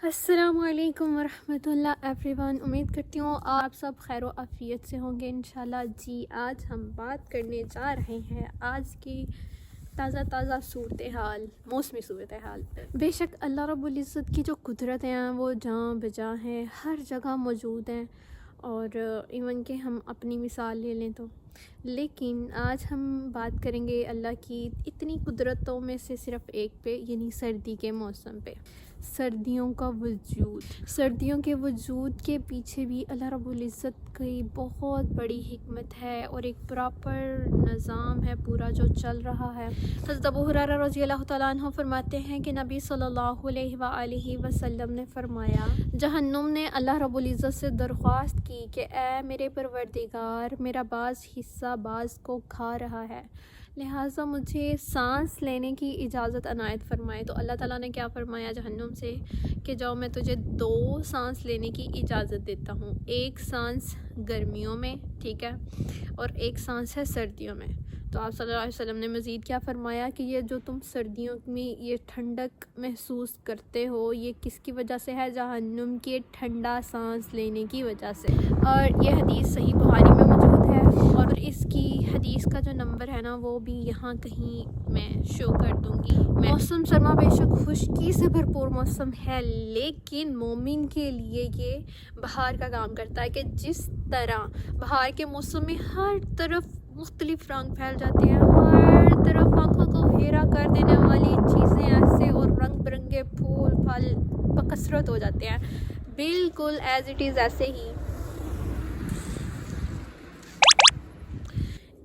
السلام علیکم ورحمۃ اللہ ایوری ون، امید کرتی ہوں آپ سب خیر و عافیت سے ہوں گے انشاءاللہ۔ جی آج ہم بات کرنے جا رہے ہیں آج کی تازہ صورتحال، موسمی صورتحال پہ۔ بے شک اللہ رب العزت کی جو قدرت ہیں وہ جاں بجاں ہیں، ہر جگہ موجود ہیں، اور ایون کہ ہم اپنی مثال لے لیں تو، لیکن آج ہم بات کریں گے اللہ کی اتنی قدرتوں میں سے صرف ایک پہ، یعنی سردی کے موسم پہ۔ سردیوں کا وجود، سردیوں کے وجود کے پیچھے بھی اللہ رب العزت کی بہت بڑی حکمت ہے، اور ایک پراپر نظام ہے پورا جو چل رہا ہے۔ حضرت ابو ہریرہ رضی اللہ تعالیٰ عنہ فرماتے ہیں کہ نبی صلی اللہ علیہ وآلہ وسلم نے فرمایا، جہنم نے اللہ رب العزت سے درخواست کی کہ اے میرے پروردگار، میرا بعض حصہ بعض کو کھا رہا ہے، لہٰذا مجھے سانس لینے کی اجازت عنایت فرمائے۔ تو اللہ تعالیٰ نے کیا فرمایا جہنم سے کہ جاؤ میں تجھے 2 سانس لینے کی اجازت دیتا ہوں، ایک سانس گرمیوں میں، ٹھیک ہے، اور ایک سانس ہے سردیوں میں۔ تو آپ صلی اللہ علیہ وسلم نے مزید کیا فرمایا کہ یہ جو تم سردیوں میں یہ ٹھنڈک محسوس کرتے ہو، یہ کس کی وجہ سے ہے؟ جہنم کے ٹھنڈا سانس لینے کی وجہ سے۔ اور یہ حدیث صحیح بخاری میں موجود ہے، اور اس کی حدیث کا جو نمبر ہے نا وہ بھی یہاں کہیں میں شو کر دوں گی۔ موسم سرما بے شک خشکی سے بھرپور موسم ہے، لیکن مومن کے لیے یہ بہار کا کام کرتا ہے کہ جس طرح بہار کے موسم میں ہر طرف مختلف رنگ پھیل جاتے ہیں، ہر طرف آنکھوں کو گھیرا کر دینے والی چیزیں ایسے، اور رنگ برنگے پھول پھل بکثرت ہو جاتے ہیں، بالکل ایز اٹ از ایسے ہی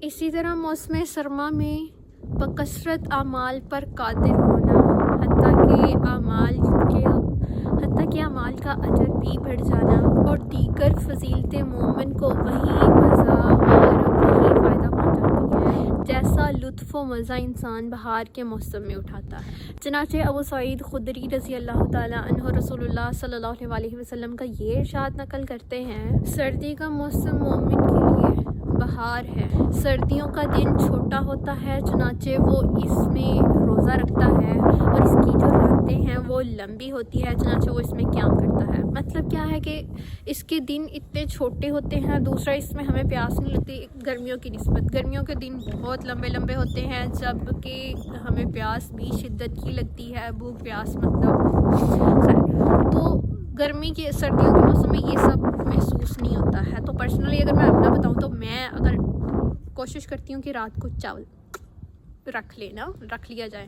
اسی طرح موسم سرما میں بکثرت اعمال پر قادر ہونا، حتیٰ کہ اعمال کا اجر بھی بڑھ جانا، اور دیگر فضیلتیں مومن کو وہی مزہ اور وہی فائدہ پہنچاتی ہے جیسا لطف و مزہ انسان بہار کے موسم میں اٹھاتا ہے۔ چنانچہ ابو سعید خدری رضی اللہ تعالیٰ عنہ رسول اللہ صلی اللہ علیہ وسلم کا یہ ارشاد نقل کرتے ہیں، سردی کا موسم مومن کے لیے بہار ہے۔ سردیوں کا دن چھوٹا ہوتا ہے، چنانچہ وہ اس میں روزہ رکھتا ہے، اور اس کی جو راتیں ہیں وہ لمبی ہوتی ہے، چنانچہ وہ اس میں قیام کرتا ہے۔ مطلب کیا ہے کہ اس کے دن اتنے چھوٹے ہوتے ہیں، دوسرا اس میں ہمیں پیاس نہیں لگتی گرمیوں کی نسبت۔ گرمیوں کے دن بہت لمبے ہوتے ہیں، جب کہ ہمیں پیاس بھی شدت کی لگتی ہے، بھوک پیاس تو سردیوں کے موسم میں یہ سب محسوس نہیں ہوتا ہے۔ تو پرسنلی اگر میں اپنا بتاؤں تو میں اگر کوشش کرتی ہوں کہ رات کو چاول رکھ لیا جائے،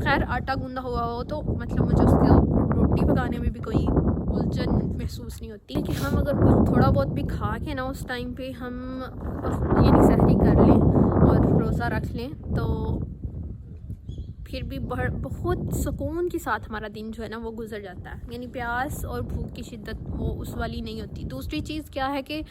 خیر آٹا گوندا ہوا ہو تو مطلب مجھے اس کو روٹی پکانے میں بھی کوئی الجھن محسوس نہیں ہوتی، کہ ہم اگر کچھ تھوڑا بہت بھی کھا کے نا اس ٹائم پہ ہم یعنی سحری کر لیں اور روزہ رکھ لیں تو پھر بھی بہت سکون کے ساتھ ہمارا دن جو ہے نا وہ گزر جاتا ہے، یعنی پیاس اور بھوک کی شدت وہ اس والی نہیں ہوتی۔ دوسری چیز کیا ہے کہ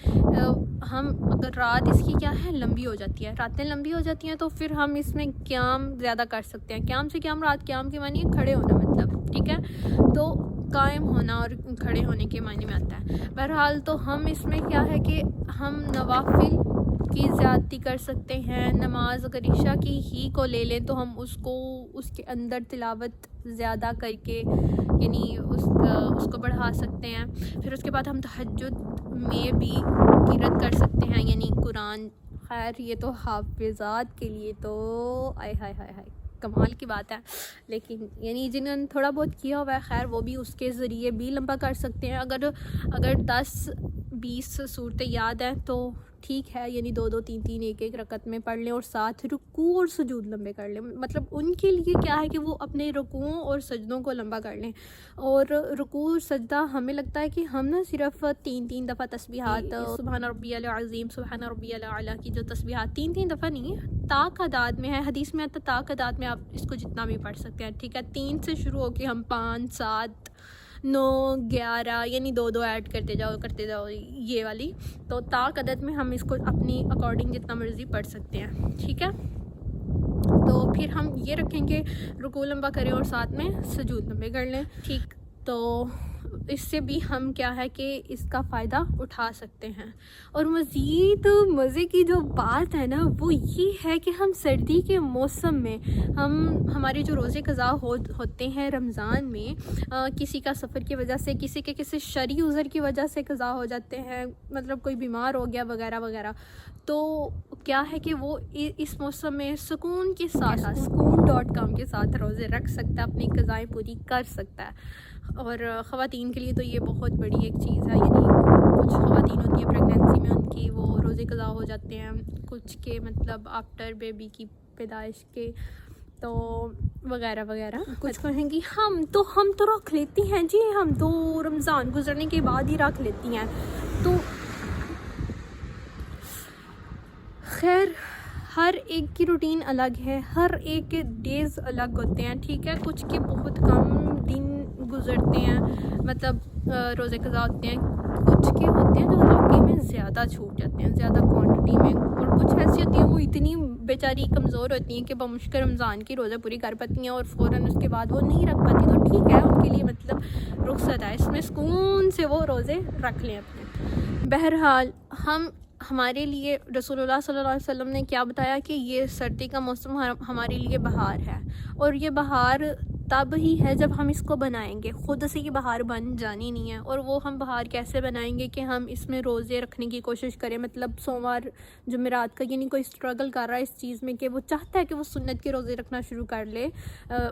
ہم اگر رات اس کی کیا ہے لمبی ہو جاتی ہے، راتیں لمبی ہو جاتی ہیں تو پھر ہم اس میں قیام زیادہ کر سکتے ہیں۔ قیام سے قیام، رات قیام کے معنی کھڑے ہونا، مطلب ٹھیک ہے، تو قائم ہونا اور کھڑے ہونے کے معنی میں آتا ہے۔ بہرحال تو ہم اس میں کیا ہے کہ ہم نوافل کی زیادتی کر سکتے ہیں۔ نماز اگر عشاء کی ہی کو لے لیں تو ہم اس کے اندر تلاوت زیادہ کر کے یعنی اس کو بڑھا سکتے ہیں۔ پھر اس کے بعد ہم تہجد میں بھی قرات کر سکتے ہیں، یعنی قرآن۔ خیر یہ تو حافظات کے لیے تو آئے ہائے کمال کی بات ہے، لیکن یعنی جنہوں نے تھوڑا بہت کیا ہوا ہے خیر وہ بھی اس کے ذریعے بھی لمبا کر سکتے ہیں۔ اگر 10-20 صورتیں یاد ہیں تو ٹھیک ہے، یعنی 2-2 3-3 ایک رکعت میں پڑھ لیں، اور ساتھ رکوع اور سجود لمبے کر لیں۔ مطلب ان کے لیے کیا ہے کہ وہ اپنے رکوعوں اور سجدوں کو لمبا کر لیں، اور رکوع اور سجدہ ہمیں لگتا ہے کہ ہم نا صرف 3 دفعہ تسبیحات سبحان ربی العظیم، سبحان ربی الاعلیٰ کی جو تسبیحات 3 دفعہ نہیں، طاق اعداد میں ہے، حدیث میں آتا طاق اعداد میں آپ اس کو جتنا بھی پڑھ سکتے ہیں، ٹھیک ہے۔ 3 سے شروع ہو کے ہم 5 7 9 11 یعنی 2 ایڈ کرتے جاؤ یہ والی، تو طاق عدد میں ہم اس کو اپنی اکارڈنگ جتنا مرضی پڑھ سکتے ہیں، ٹھیک ہے۔ تو پھر ہم یہ رکھیں کہ رکوع لمبا کریں اور ساتھ میں سجود لمبے کر لیں، ٹھیک۔ تو اس سے بھی ہم کیا ہے کہ اس کا فائدہ اٹھا سکتے ہیں. اور مزید مزے کی جو بات ہے نا وہ یہ ہے کہ ہم سردی کے موسم میں ہمارے جو روزے قضا ہوتے ہیں رمضان میں، کسی کا سفر کی وجہ سے، کسی کے کسی شرعی عذر کی وجہ سے قضا ہو جاتے ہیں، مطلب کوئی بیمار ہو گیا وغیرہ وغیرہ، تو کیا ہے کہ وہ اس موسم میں سکون کے ساتھ Sukoon.com کے ساتھ روزے رکھ سکتا ہے، اپنی قضائیں پوری کر سکتا ہے. اور خواتین کے لیے تو یہ بہت بڑی ایک چیز ہے. یعنی کچھ خواتین ہوتی ہیں پریگنینسی میں، ان کی وہ روزے قضا ہو جاتے ہیں، کچھ کے مطلب آفٹر بیبی کی پیدائش کے، تو وغیرہ وغیرہ. کچھ کہیں گی ہم تو رکھ لیتی ہیں جی، ہم تو رمضان گزرنے کے بعد ہی رکھ لیتی ہیں. تو خیر، ہر ایک کی روٹین الگ ہے، ہر ایک کے ڈیز الگ ہوتے ہیں، ٹھیک ہے. کچھ کے بہت کم دن گزرتے ہیں، مطلب روزے قضا ہوتے ہیں. کچھ کے ہوتے ہیں جو واقعی میں زیادہ چھوٹ جاتے ہیں، زیادہ کوانٹٹی میں. اور کچھ ایسی ہوتی ہیں وہ اتنی بیچاری کمزور ہوتی ہیں کہ بمشکل رمضان کی روزے پوری کر پاتی ہیں اور فوراً اس کے بعد وہ نہیں رکھ پاتی. تو ٹھیک ہے، ان کے لیے مطلب رخصت ہے، اس میں سکون سے وہ روزے رکھ لیں اپنے. بہرحال ہمارے لیے رسول اللہ صلی اللہ علیہ وسلم نے کیا بتایا کہ یہ سردی کا موسم ہمارے لیے بہار ہے. اور یہ بہار تب ہی ہے جب ہم اس کو بنائیں گے، خود سے یہ بہار بن جانی نہیں ہے. اور وہ ہم بہار کیسے بنائیں گے کہ ہم اس میں روزے رکھنے کی کوشش کریں. مطلب سوموار جمعرات کا، یعنی کوئی اسٹرگل کر رہا ہے اس چیز میں کہ وہ چاہتا ہے کہ وہ سنت کے روزے رکھنا شروع کر لے،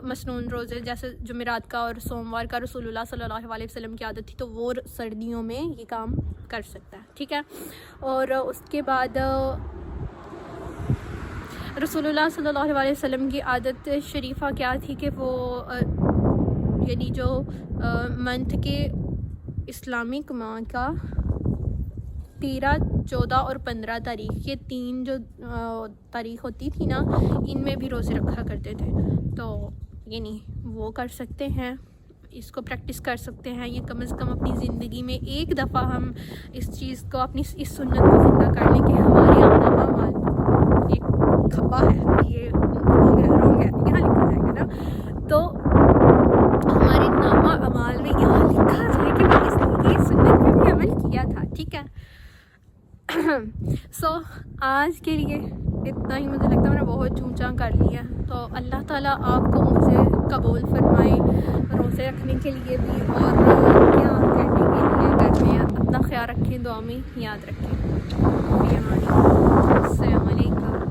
مسنون روزے جیسے جمعرات کا اور سوموار کا رسول اللہ صلی اللہ علیہ وسلم کی عادت تھی، تو وہ سردیوں میں یہ کام کر سکتا ہے، ٹھیک ہے. اور اس کے بعد رسول اللہ صلی اللہ علیہ وسلم کی عادت شریفہ کیا تھی کہ وہ یعنی جو منتھ کے اسلامک ماہ کا 13، 14 اور 15 تاریخ، یہ 3 جو تاریخ ہوتی تھی نا، ان میں بھی روزے رکھا کرتے تھے. تو یعنی وہ کر سکتے ہیں، اس کو پریکٹس کر سکتے ہیں. یہ کم از کم اپنی زندگی میں ایک دفعہ ہم اس چیز کو، اپنی اس سنت کو زندہ کر لیں کہ ہمارے نامہ ایک کھپا ہے، یہ رونگ ہے، یہاں لکھا جائے گا نا، تو ہمارے نامہ اعمال میں یہاں لکھا جائے کہ میں اس سنت پہ بھی عمل کیا تھا، ٹھیک ہے. سو آج کے لیے اتنا ہی. مجھے لگتا ہے میں نے بہت چونچاں کر لیا. تو اللہ تعالیٰ آپ کو مجھے قبول فرمائے روزے رکھنے کے لیے بھی اور قیام کرنے کے لیے. کرنے اپنا خیال رکھیں، دعا میں یاد رکھیں. السلام علیکم.